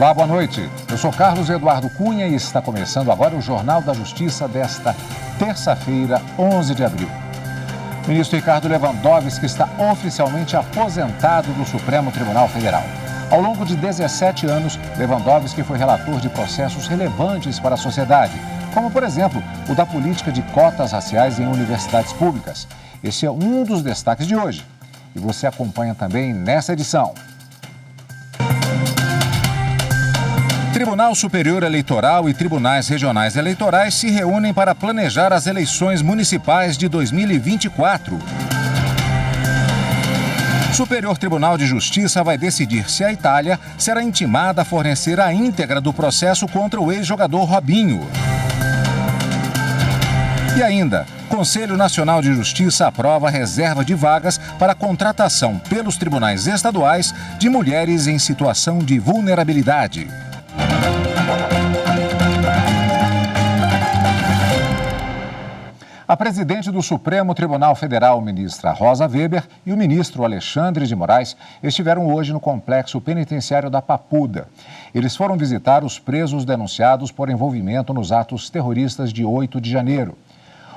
Olá, boa noite. Eu sou Carlos Eduardo Cunha e está começando agora o Jornal da Justiça desta terça-feira, 11 de abril. O ministro Ricardo Lewandowski está oficialmente aposentado do Supremo Tribunal Federal. Ao longo de 17 anos, Lewandowski foi relator de processos relevantes para a sociedade, como, por exemplo, o da política de cotas raciais em universidades públicas. Esse é um dos destaques de hoje. E você acompanha também nessa edição. Tribunal Superior Eleitoral e tribunais regionais eleitorais se reúnem para planejar as eleições municipais de 2024. Superior Tribunal de Justiça vai decidir se a Itália será intimada a fornecer a íntegra do processo contra o ex-jogador Robinho. E ainda, Conselho Nacional de Justiça aprova a reserva de vagas para a contratação pelos tribunais estaduais de mulheres em situação de vulnerabilidade. A presidente do Supremo Tribunal Federal, ministra Rosa Weber, e o ministro Alexandre de Moraes estiveram hoje no complexo penitenciário da Papuda. Eles foram visitar os presos denunciados por envolvimento nos atos terroristas de 8 de janeiro.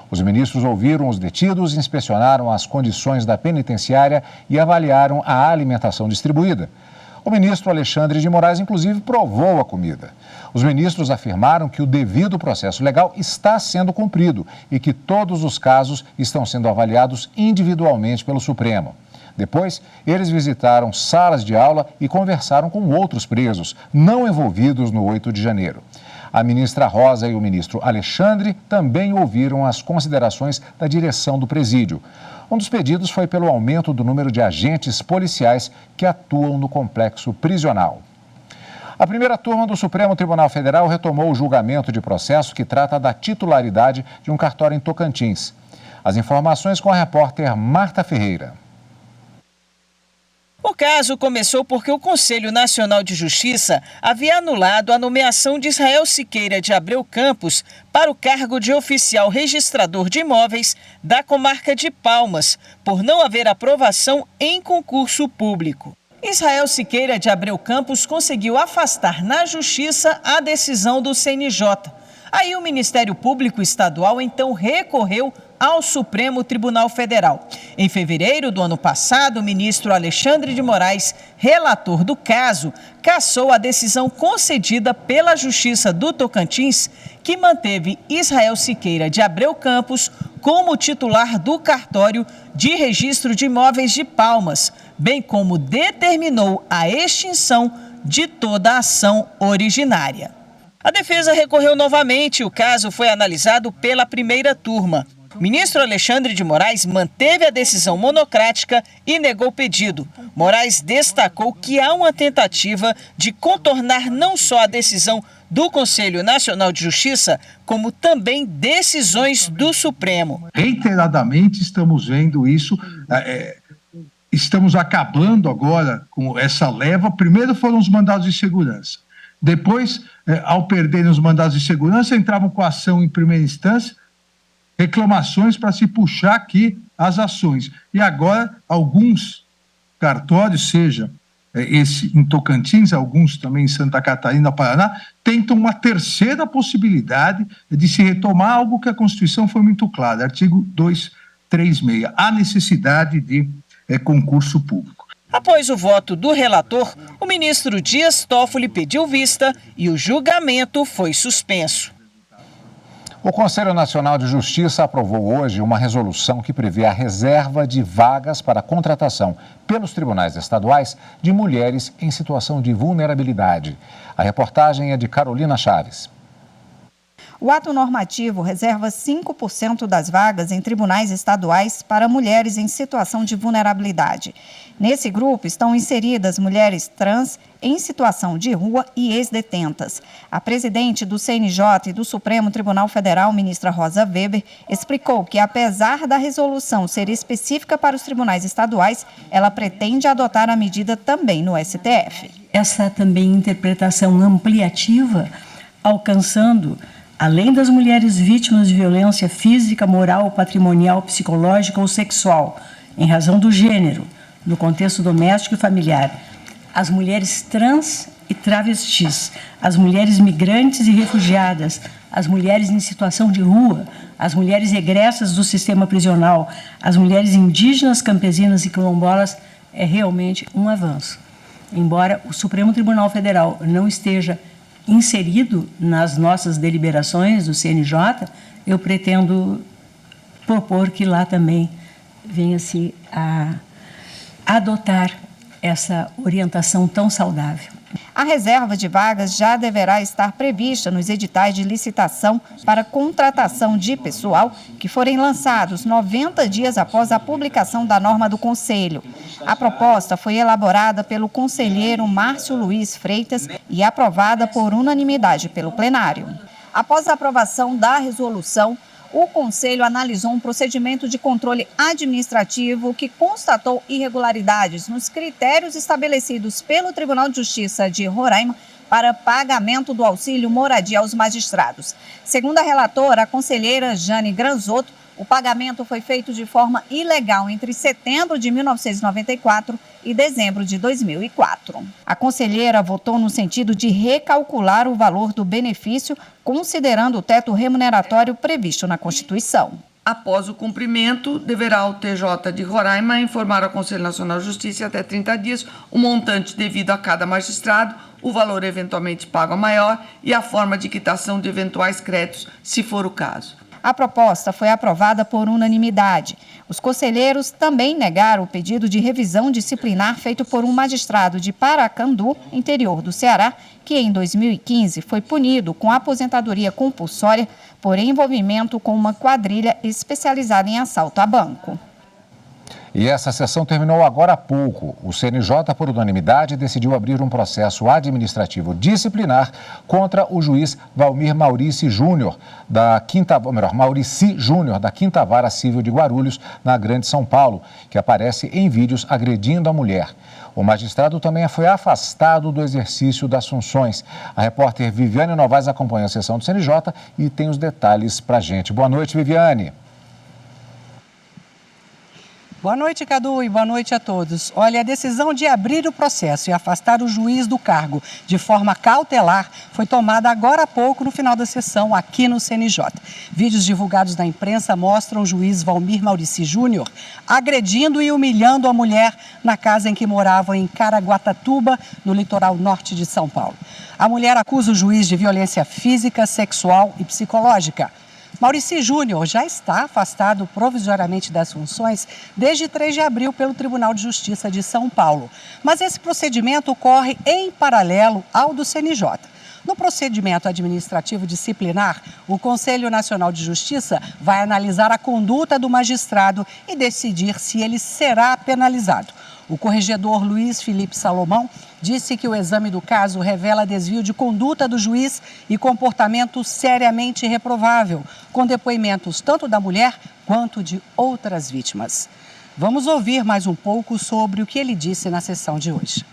Os ministros ouviram os detidos, inspecionaram as condições da penitenciária e avaliaram a alimentação distribuída. O ministro Alexandre de Moraes, inclusive, provou a comida. Os ministros afirmaram que o devido processo legal está sendo cumprido e que todos os casos estão sendo avaliados individualmente pelo Supremo. Depois, eles visitaram salas de aula e conversaram com outros presos, não envolvidos no 8 de janeiro. A ministra Rosa e o ministro Alexandre também ouviram as considerações da direção do presídio. Um dos pedidos foi pelo aumento do número de agentes policiais que atuam no complexo prisional. A primeira turma do Supremo Tribunal Federal retomou o julgamento de processo que trata da titularidade de um cartório em Tocantins. As informações com a repórter Marta Ferreira. O caso começou porque o Conselho Nacional de Justiça havia anulado a nomeação de Israel Siqueira de Abreu Campos para o cargo de oficial registrador de imóveis da comarca de Palmas, por não haver aprovação em concurso público. Israel Siqueira de Abreu Campos conseguiu afastar na Justiça a decisão do CNJ. Aí o Ministério Público Estadual então recorreu ao Supremo Tribunal Federal. Em fevereiro do ano passado, o ministro Alexandre de Moraes, relator do caso, cassou a decisão concedida pela Justiça do Tocantins, que manteve Israel Siqueira de Abreu Campos como titular do cartório de registro de imóveis de Palmas, bem como determinou a extinção de toda a ação originária. A defesa recorreu novamente, o caso foi analisado pela primeira turma. O ministro Alexandre de Moraes manteve a decisão monocrática e negou o pedido. Moraes destacou que há uma tentativa de contornar não só a decisão do Conselho Nacional de Justiça, como também decisões do Supremo. Reiteradamente estamos vendo isso, estamos acabando agora com essa leva. Primeiro foram os mandados de segurança. Depois, ao perderem os mandados de segurança, entravam com a ação em primeira instância, reclamações para se puxar aqui as ações. E agora, alguns cartórios, seja esse em Tocantins, alguns também em Santa Catarina, Paraná, tentam uma terceira possibilidade de se retomar algo que a Constituição foi muito clara, artigo 236, a necessidade de concurso público. Após o voto do relator, o ministro Dias Toffoli pediu vista e o julgamento foi suspenso. O Conselho Nacional de Justiça aprovou hoje uma resolução que prevê a reserva de vagas para contratação pelos tribunais estaduais de mulheres em situação de vulnerabilidade. A reportagem é de Carolina Chaves. O ato normativo reserva 5% das vagas em tribunais estaduais para mulheres em situação de vulnerabilidade. Nesse grupo estão inseridas mulheres trans em situação de rua e ex-detentas. A presidente do CNJ e do Supremo Tribunal Federal, ministra Rosa Weber, explicou que, apesar da resolução ser específica para os tribunais estaduais, ela pretende adotar a medida também no STF. Essa também interpretação ampliativa, alcançando, além das mulheres vítimas de violência física, moral, patrimonial, psicológica ou sexual, em razão do gênero, no contexto doméstico e familiar, as mulheres trans e travestis, as mulheres migrantes e refugiadas, as mulheres em situação de rua, as mulheres egressas do sistema prisional, as mulheres indígenas, campesinas e quilombolas, é realmente um avanço. Embora o Supremo Tribunal Federal não esteja inserido nas nossas deliberações do CNJ, eu pretendo propor que lá também venha-se a adotar essa orientação tão saudável. A reserva de vagas já deverá estar prevista nos editais de licitação para contratação de pessoal que forem lançados 90 dias após a publicação da norma do Conselho. A proposta foi elaborada pelo conselheiro Márcio Luiz Freitas e aprovada por unanimidade pelo plenário. Após a aprovação da resolução, o Conselho analisou um procedimento de controle administrativo que constatou irregularidades nos critérios estabelecidos pelo Tribunal de Justiça de Roraima para pagamento do auxílio moradia aos magistrados. Segundo a relatora, a conselheira Jane Granzotto, o pagamento foi feito de forma ilegal entre setembro de 1994 e dezembro de 2004. A conselheira votou no sentido de recalcular o valor do benefício, considerando o teto remuneratório previsto na Constituição. Após o cumprimento, deverá o TJ de Roraima informar ao Conselho Nacional de Justiça até 30 dias o montante devido a cada magistrado, o valor eventualmente pago a maior e a forma de quitação de eventuais créditos, se for o caso. A proposta foi aprovada por unanimidade. Os conselheiros também negaram o pedido de revisão disciplinar feito por um magistrado de Paracandu, interior do Ceará, que em 2015 foi punido com aposentadoria compulsória por envolvimento com uma quadrilha especializada em assalto a banco. E essa sessão terminou agora há pouco. O CNJ, por unanimidade, decidiu abrir um processo administrativo disciplinar contra o juiz Valmir Maurici Júnior, da Quinta Vara Civil de Guarulhos, na Grande São Paulo, que aparece em vídeos agredindo a mulher. O magistrado também foi afastado do exercício das funções. A repórter Viviane Novaes acompanha a sessão do CNJ e tem os detalhes para a gente. Boa noite, Viviane. Boa noite, Cadu, e boa noite a todos. Olha, a decisão de abrir o processo e afastar o juiz do cargo de forma cautelar foi tomada agora há pouco, no final da sessão, aqui no CNJ. Vídeos divulgados na imprensa mostram o juiz Valmir Maurici Júnior agredindo e humilhando a mulher na casa em que morava em Caraguatatuba, no litoral norte de São Paulo. A mulher acusa o juiz de violência física, sexual e psicológica. Maurici Júnior já está afastado provisoriamente das funções desde 3 de abril pelo Tribunal de Justiça de São Paulo. Mas esse procedimento ocorre em paralelo ao do CNJ. No procedimento administrativo disciplinar, o Conselho Nacional de Justiça vai analisar a conduta do magistrado e decidir se ele será penalizado. O corregedor Luiz Felipe Salomão disse que o exame do caso revela desvio de conduta do juiz e comportamento seriamente reprovável, com depoimentos tanto da mulher quanto de outras vítimas. Vamos ouvir mais um pouco sobre o que ele disse na sessão de hoje.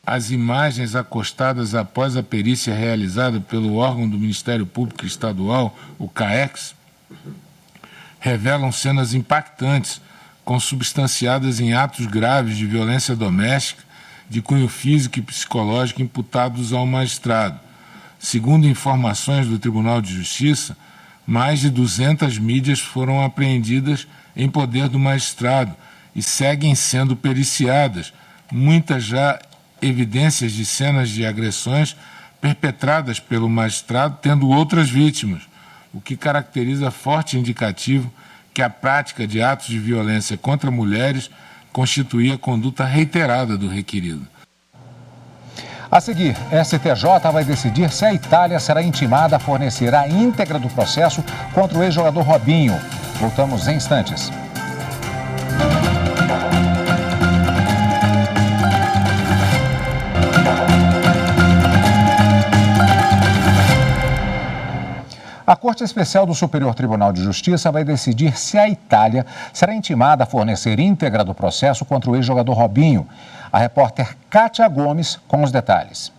As imagens acostadas após a perícia realizada pelo órgão do Ministério Público Estadual, o CAEX, revelam cenas impactantes, consubstanciadas em atos graves de violência doméstica, de cunho físico e psicológico imputados ao magistrado. Segundo informações do Tribunal de Justiça, mais de 200 mídias foram apreendidas em poder do magistrado e seguem sendo periciadas, muitas já evidências de cenas de agressões perpetradas pelo magistrado, tendo outras vítimas, o que caracteriza forte indicativo que a prática de atos de violência contra mulheres constituía conduta reiterada do requerido. A seguir, STJ vai decidir se a Itália será intimada a fornecer a íntegra do processo contra o ex-jogador Robinho. Voltamos em instantes. A Corte Especial do Superior Tribunal de Justiça vai decidir se a Itália será intimada a fornecer íntegra do processo contra o ex-jogador Robinho. A repórter Kátia Gomes com os detalhes.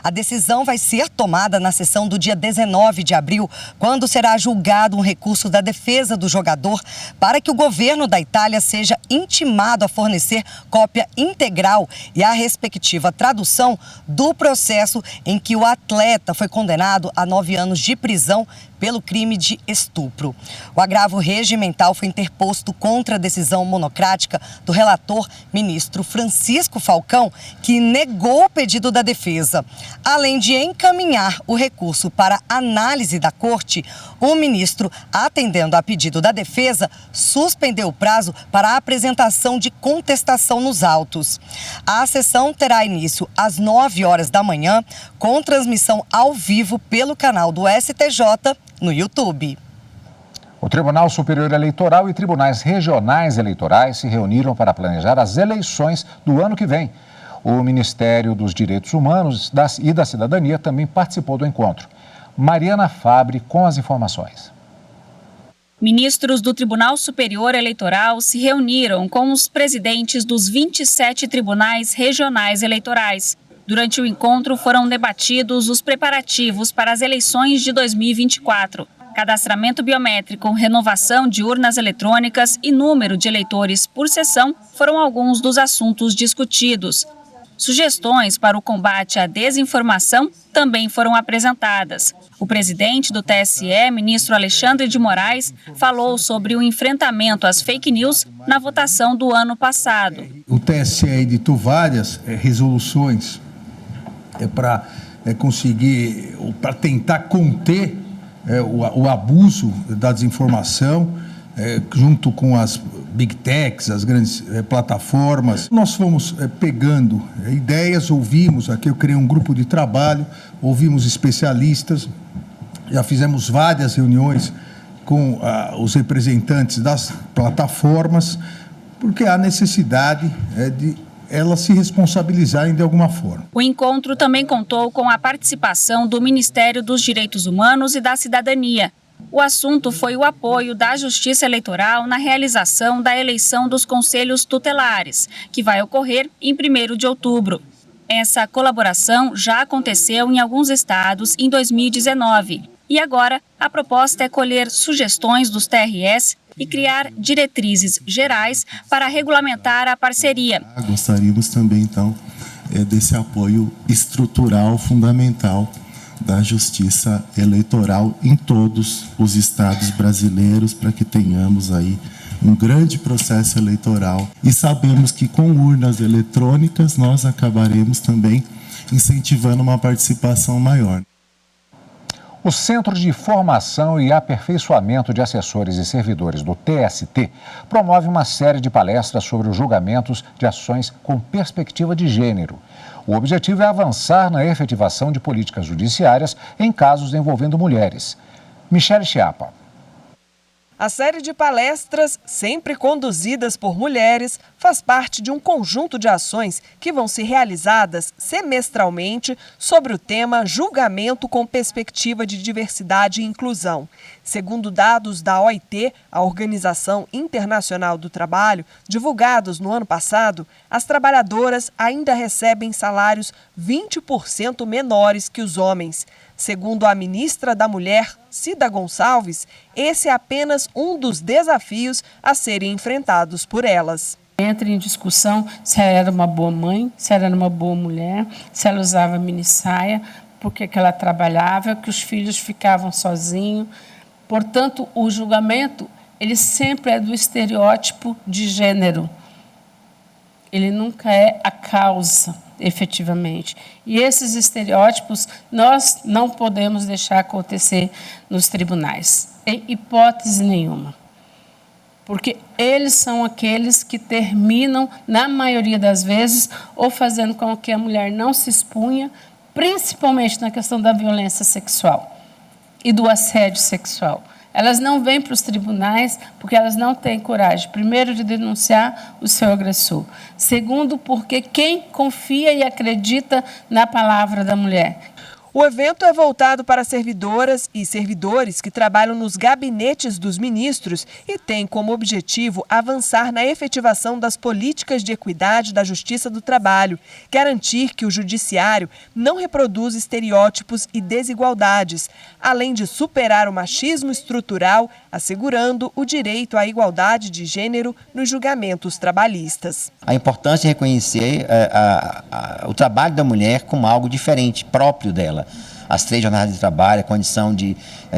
A decisão vai ser tomada na sessão do dia 19 de abril, quando será julgado um recurso da defesa do jogador para que o governo da Itália seja intimado a fornecer cópia integral e a respectiva tradução do processo em que o atleta foi condenado a 9 anos de prisão pelo crime de estupro. O agravo regimental foi interposto contra a decisão monocrática do relator ministro Francisco Falcão, que negou o pedido da defesa. Além de encaminhar o recurso para análise da corte, o ministro, atendendo a pedido da defesa, suspendeu o prazo para a apresentação de contestação nos autos. A sessão terá início às 9 horas da manhã, com transmissão ao vivo pelo canal do STJ no YouTube. O Tribunal Superior Eleitoral e tribunais regionais eleitorais se reuniram para planejar as eleições do ano que vem. O Ministério dos Direitos Humanos e da Cidadania também participou do encontro. Mariana Fabre com as informações. Ministros do Tribunal Superior Eleitoral se reuniram com os presidentes dos 27 tribunais regionais eleitorais. Durante o encontro foram debatidos os preparativos para as eleições de 2024. Cadastramento biométrico, renovação de urnas eletrônicas e número de eleitores por sessão foram alguns dos assuntos discutidos. Sugestões para o combate à desinformação também foram apresentadas. O presidente do TSE, ministro Alexandre de Moraes, falou sobre o enfrentamento às fake news na votação do ano passado. O TSE editou várias resoluções para conseguir, para tentar conter o abuso da desinformação, junto com as big techs, as grandes plataformas. Nós fomos pegando ideias, ouvimos, aqui eu criei um grupo de trabalho, ouvimos especialistas, já fizemos várias reuniões com os representantes das plataformas, porque há necessidade de elas se responsabilizarem de alguma forma. O encontro também contou com a participação do Ministério dos Direitos Humanos e da Cidadania. O assunto foi o apoio da Justiça Eleitoral na realização da eleição dos conselhos tutelares, que vai ocorrer em 1º de outubro. Essa colaboração já aconteceu em alguns estados em 2019. E agora, a proposta é colher sugestões dos TRS e criar diretrizes gerais para regulamentar a parceria. Gostaríamos também, então, desse apoio estrutural fundamental da Justiça Eleitoral em todos os estados brasileiros, para que tenhamos aí um grande processo eleitoral. E sabemos que com urnas eletrônicas nós acabaremos também incentivando uma participação maior. O Centro de Formação e Aperfeiçoamento de Assessores e Servidores do TST promove uma série de palestras sobre os julgamentos de ações com perspectiva de gênero. O objetivo é avançar na efetivação de políticas judiciárias em casos envolvendo mulheres. Michele Chiapa. A série de palestras, sempre conduzidas por mulheres, faz parte de um conjunto de ações que vão ser realizadas semestralmente sobre o tema Julgamento com Perspectiva de Diversidade e Inclusão. Segundo dados da OIT, a Organização Internacional do Trabalho, divulgados no ano passado, as trabalhadoras ainda recebem salários 20% menores que os homens. Segundo a ministra da Mulher, Cida Gonçalves, esse é apenas um dos desafios a serem enfrentados por elas. Entra em discussão se ela era uma boa mãe, se ela era uma boa mulher, se ela usava minissaia, porque que ela trabalhava, que os filhos ficavam sozinhos. Portanto, o julgamento, ele sempre é do estereótipo de gênero. Ele nunca é a causa, efetivamente. E esses estereótipos nós não podemos deixar acontecer nos tribunais, em hipótese nenhuma. Porque eles são aqueles que terminam, na maioria das vezes, ou fazendo com que a mulher não se expunha, principalmente na questão da violência sexual e do assédio sexual. Elas não vêm para os tribunais porque elas não têm coragem, primeiro, de denunciar o seu agressor. Segundo, porque quem confia e acredita na palavra da mulher. O evento é voltado para servidoras e servidores que trabalham nos gabinetes dos ministros e tem como objetivo avançar na efetivação das políticas de equidade da Justiça do Trabalho, garantir que o judiciário não reproduza estereótipos e desigualdades, além de superar o machismo estrutural, assegurando o direito à igualdade de gênero nos julgamentos trabalhistas. A importância de reconhecer o trabalho da mulher como algo diferente, próprio dela. As 3 jornadas de trabalho, a condição de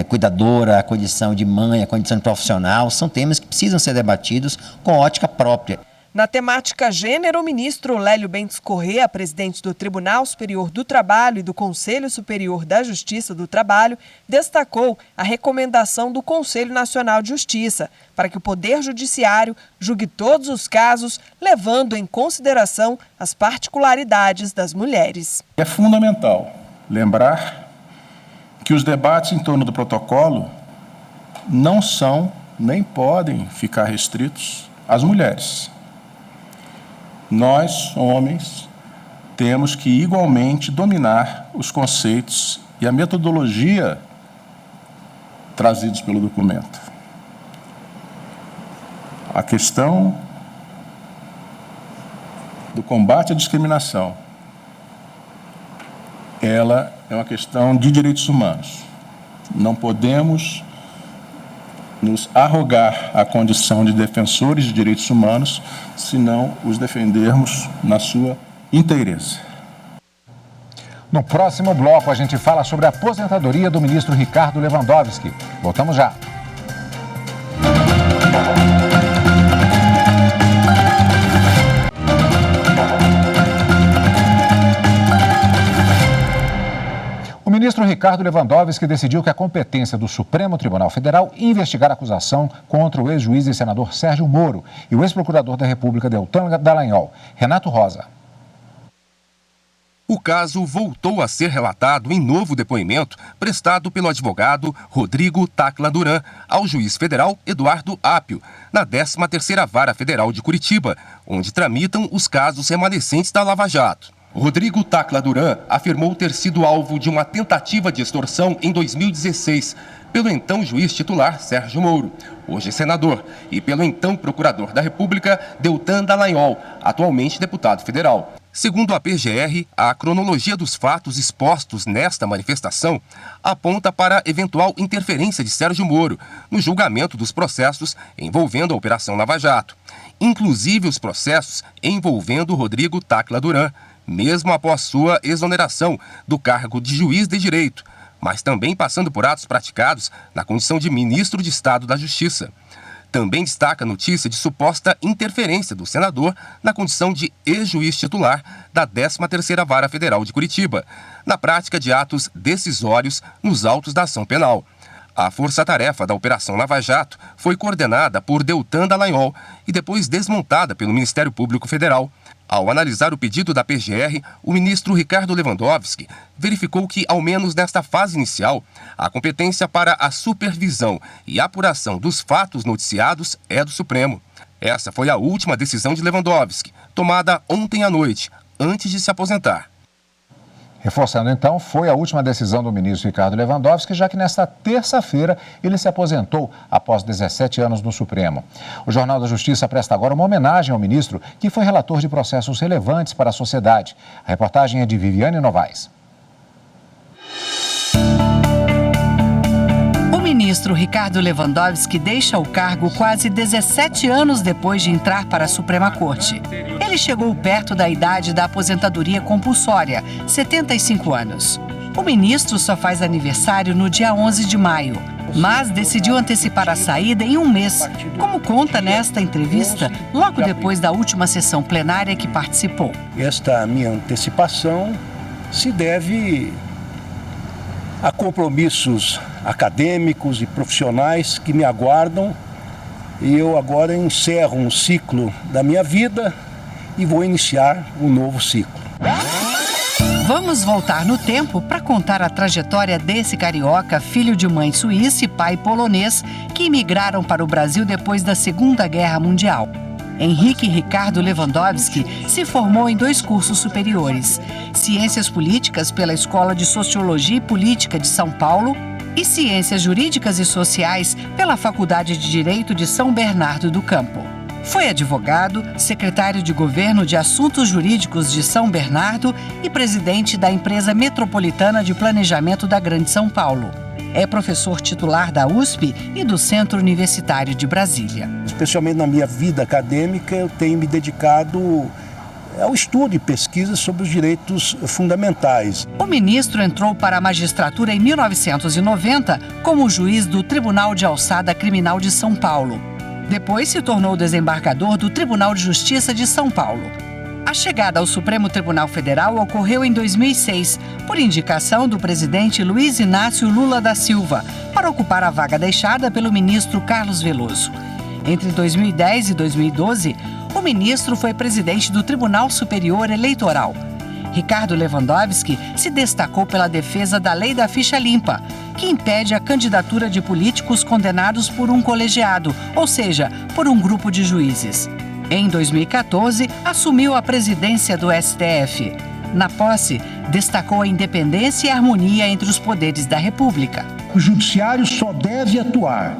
cuidadora, a condição de mãe, a condição de profissional, são temas que precisam ser debatidos com ótica própria. Na temática gênero, o ministro Lélio Bentes Corrêa, presidente do Tribunal Superior do Trabalho e do Conselho Superior da Justiça do Trabalho, destacou a recomendação do Conselho Nacional de Justiça para que o Poder Judiciário julgue todos os casos, levando em consideração as particularidades das mulheres. É fundamental lembrar que os debates em torno do protocolo não são nem podem ficar restritos às mulheres. Nós, homens, temos que igualmente dominar os conceitos e a metodologia trazidos pelo documento. A questão do combate à discriminação, ela é uma questão de direitos humanos. Não podemos nos arrogar a condição de defensores de direitos humanos se não os defendermos na sua inteireza. No próximo bloco, a gente fala sobre a aposentadoria do ministro Ricardo Lewandowski. Voltamos já. O ministro Ricardo Lewandowski decidiu que a competência do Supremo Tribunal Federal investigar a acusação contra o ex-juiz e senador Sérgio Moro e o ex-procurador da República, Deltan Dallagnol. Renato Rosa. O caso voltou a ser relatado em novo depoimento prestado pelo advogado Rodrigo Tacla Duran ao juiz federal Eduardo Apio, na 13ª Vara Federal de Curitiba, onde tramitam os casos remanescentes da Lava Jato. Rodrigo Tacla Duran afirmou ter sido alvo de uma tentativa de extorsão em 2016 pelo então juiz titular Sérgio Moro, hoje senador, e pelo então procurador da República Deltan Dallagnol, atualmente deputado federal. Segundo a PGR, a cronologia dos fatos expostos nesta manifestação aponta para eventual interferência de Sérgio Moro no julgamento dos processos envolvendo a Operação Lava Jato, inclusive os processos envolvendo Rodrigo Tacla Duran, mesmo após sua exoneração do cargo de juiz de direito, mas também passando por atos praticados na condição de ministro de Estado da Justiça. Também destaca a notícia de suposta interferência do senador na condição de ex-juiz titular da 13ª Vara Federal de Curitiba, na prática de atos decisórios nos autos da ação penal. A força-tarefa da Operação Lava Jato foi coordenada por Deltan Dallagnol e depois desmontada pelo Ministério Público Federal. Ao analisar o pedido da PGR, o ministro Ricardo Lewandowski verificou que, ao menos nesta fase inicial, a competência para a supervisão e apuração dos fatos noticiados é do Supremo. Essa foi a última decisão de Lewandowski, tomada ontem à noite, antes de se aposentar. Reforçando, então, foi a última decisão do ministro Ricardo Lewandowski, já que nesta terça-feira ele se aposentou após 17 anos no Supremo. O Jornal da Justiça presta agora uma homenagem ao ministro, que foi relator de processos relevantes para a sociedade. A reportagem é de Viviane Novaes. O ministro Ricardo Lewandowski deixa o cargo quase 17 anos depois de entrar para a Suprema Corte. Ele chegou perto da idade da aposentadoria compulsória, 75 anos. O ministro só faz aniversário no dia 11 de maio, mas decidiu antecipar a saída em um mês, como conta nesta entrevista, logo depois da última sessão plenária que participou. Esta minha antecipação se deve a compromissos acadêmicos e profissionais que me aguardam, e eu agora encerro um ciclo da minha vida e vou iniciar um novo ciclo. Vamos voltar no tempo para contar a trajetória desse carioca, filho de mãe suíça e pai polonês, que imigraram para o Brasil depois da Segunda Guerra Mundial. Henrique Ricardo Lewandowski se formou em 2 cursos superiores: Ciências Políticas pela Escola de Sociologia e Política de São Paulo e Ciências Jurídicas e Sociais pela Faculdade de Direito de São Bernardo do Campo. Foi advogado, secretário de Governo de Assuntos Jurídicos de São Bernardo e presidente da Empresa Metropolitana de Planejamento da Grande São Paulo. É professor titular da USP e do Centro Universitário de Brasília. Especialmente na minha vida acadêmica, eu tenho me dedicado ao estudo e pesquisa sobre os direitos fundamentais. O ministro entrou para a magistratura em 1990 como juiz do Tribunal de Alçada Criminal de São Paulo. Depois se tornou desembargador do Tribunal de Justiça de São Paulo. A chegada ao Supremo Tribunal Federal ocorreu em 2006, por indicação do presidente Luiz Inácio Lula da Silva, para ocupar a vaga deixada pelo ministro Carlos Veloso. Entre 2010 e 2012, o ministro foi presidente do Tribunal Superior Eleitoral. Ricardo Lewandowski se destacou pela defesa da Lei da Ficha Limpa, que impede a candidatura de políticos condenados por um colegiado, ou seja, por um grupo de juízes. Em 2014, assumiu a presidência do STF. Na posse, destacou a independência e a harmonia entre os poderes da República. O judiciário só deve atuar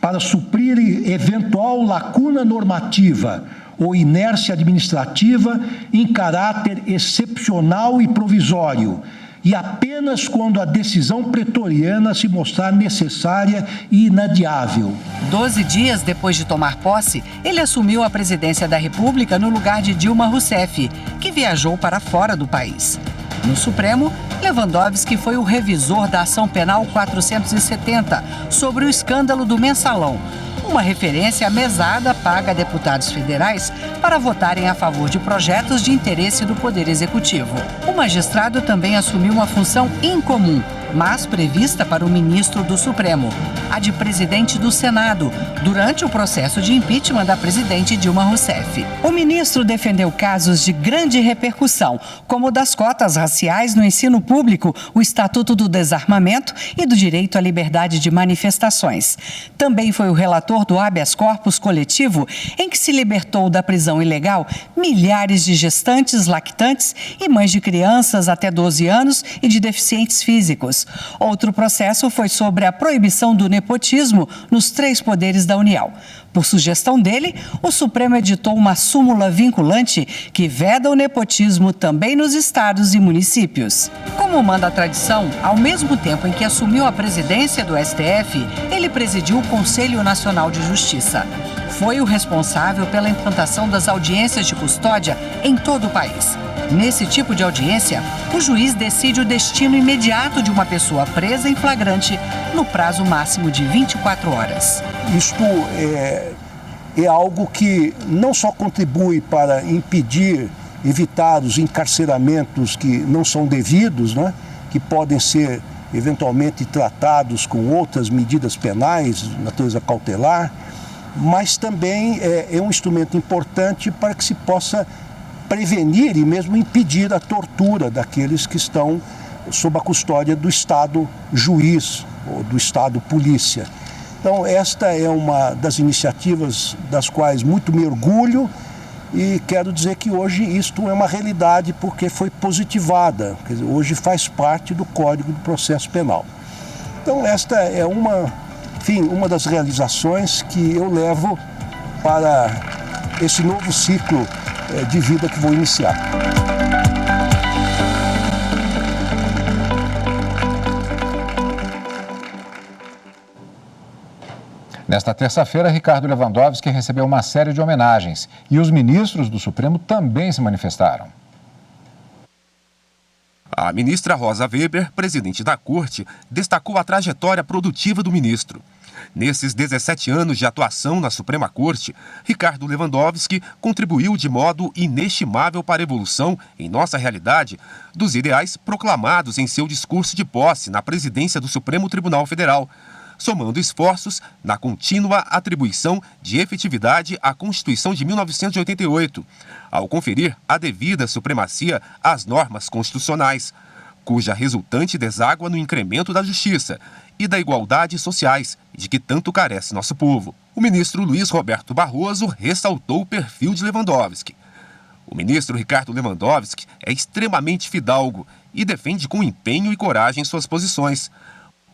para suprir eventual lacuna normativa ou inércia administrativa em caráter excepcional e provisório, e apenas quando a decisão pretoriana se mostrar necessária e inadiável. 12 dias depois de tomar posse, ele assumiu a presidência da República no lugar de Dilma Rousseff, que viajou para fora do país. No Supremo, Lewandowski foi o revisor da Ação Penal 470 sobre o escândalo do Mensalão, uma referência mesada paga a deputados federais para votarem a favor de projetos de interesse do Poder Executivo. O magistrado também assumiu uma função incomum, mas prevista para o ministro do Supremo, a de presidente do Senado, durante o processo de impeachment da presidente Dilma Rousseff. O ministro defendeu casos de grande repercussão, como o das cotas raciais no ensino público, o Estatuto do Desarmamento e do direito à liberdade de manifestações. Também foi o relator do habeas corpus coletivo, em que se libertou da prisão ilegal milhares de gestantes, lactantes e mães de crianças até 12 anos e de deficientes físicos. Outro processo foi sobre a proibição do nepotismo nos 3 poderes da União. Por sugestão dele, o Supremo editou uma súmula vinculante que veda o nepotismo também nos estados e municípios. Como manda a tradição, ao mesmo tempo em que assumiu a presidência do STF, ele presidiu o Conselho Nacional de Justiça. Foi o responsável pela implantação das audiências de custódia em todo o país. Nesse tipo de audiência, o juiz decide o destino imediato de uma pessoa presa em flagrante no prazo máximo de 24 horas. Isto é algo que não só contribui para impedir, evitar os encarceramentos que não são devidos, né, que podem ser eventualmente tratados com outras medidas penais, natureza cautelar, mas também é um instrumento importante para que se possa prevenir e mesmo impedir a tortura daqueles que estão sob a custódia do Estado juiz ou do Estado polícia. Então, esta é uma das iniciativas das quais muito me orgulho e quero dizer que hoje isto é uma realidade porque foi positivada, quer dizer, hoje faz parte do Código do Processo Penal. Então, esta é uma das realizações que eu levo para esse novo ciclo de vida que vou iniciar. Nesta terça-feira, Ricardo Lewandowski recebeu uma série de homenagens e os ministros do Supremo também se manifestaram. A ministra Rosa Weber, presidente da Corte, destacou a trajetória produtiva do ministro. Nesses 17 anos de atuação na Suprema Corte, Ricardo Lewandowski contribuiu de modo inestimável para a evolução, em nossa realidade, dos ideais proclamados em seu discurso de posse na presidência do Supremo Tribunal Federal, somando esforços na contínua atribuição de efetividade à Constituição de 1988, ao conferir a devida supremacia às normas constitucionais, cuja resultante deságua no incremento da justiça e da igualdade sociais de que tanto carece nosso povo. O ministro Luiz Roberto Barroso ressaltou o perfil de Lewandowski. O ministro Ricardo Lewandowski é extremamente fidalgo e defende com empenho e coragem suas posições.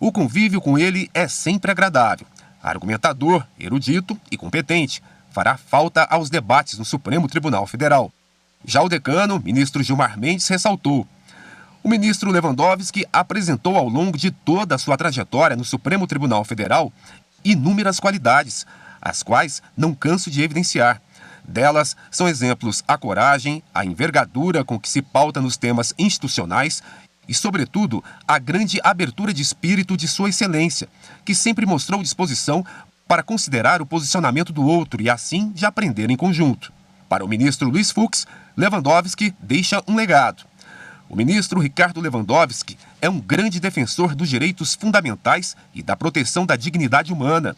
O convívio com ele é sempre agradável. Argumentador, erudito e competente, fará falta aos debates no Supremo Tribunal Federal. Já o decano, ministro Gilmar Mendes, ressaltou: o ministro Lewandowski apresentou ao longo de toda a sua trajetória no Supremo Tribunal Federal inúmeras qualidades, as quais não canso de evidenciar. Delas são exemplos a coragem, a envergadura com que se pauta nos temas institucionais e, sobretudo, a grande abertura de espírito de Sua Excelência, que sempre mostrou disposição para considerar o posicionamento do outro e, assim, de aprender em conjunto. Para o ministro Luiz Fux, Lewandowski deixa um legado. O ministro Ricardo Lewandowski é um grande defensor dos direitos fundamentais e da proteção da dignidade humana.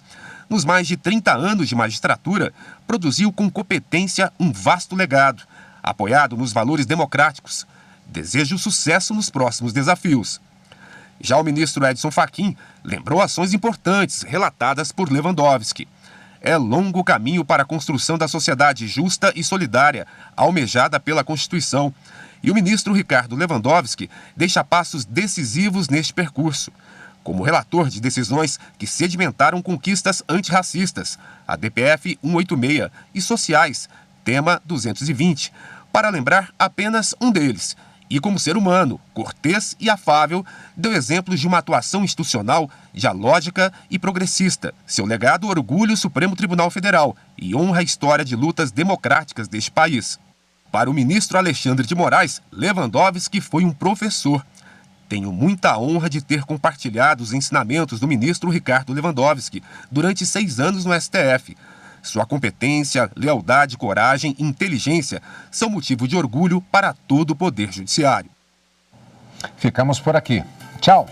Nos mais de 30 anos de magistratura, produziu com competência um vasto legado, apoiado nos valores democráticos. Desejo sucesso nos próximos desafios. Já o ministro Edson Fachin lembrou ações importantes relatadas por Lewandowski. É longo o caminho para a construção da sociedade justa e solidária, almejada pela Constituição. E o ministro Ricardo Lewandowski deixa passos decisivos neste percurso, como relator de decisões que sedimentaram conquistas antirracistas, a DPF 186, e sociais, tema 220, para lembrar apenas um deles. E como ser humano, cortês e afável, deu exemplos de uma atuação institucional dialógica e progressista. Seu legado orgulha o Supremo Tribunal Federal e honra a história de lutas democráticas deste país. Para o ministro Alexandre de Moraes, Lewandowski foi um professor. Tenho muita honra de ter compartilhado os ensinamentos do ministro Ricardo Lewandowski durante 6 anos no STF. Sua competência, lealdade, coragem e inteligência são motivo de orgulho para todo o Poder Judiciário. Ficamos por aqui. Tchau!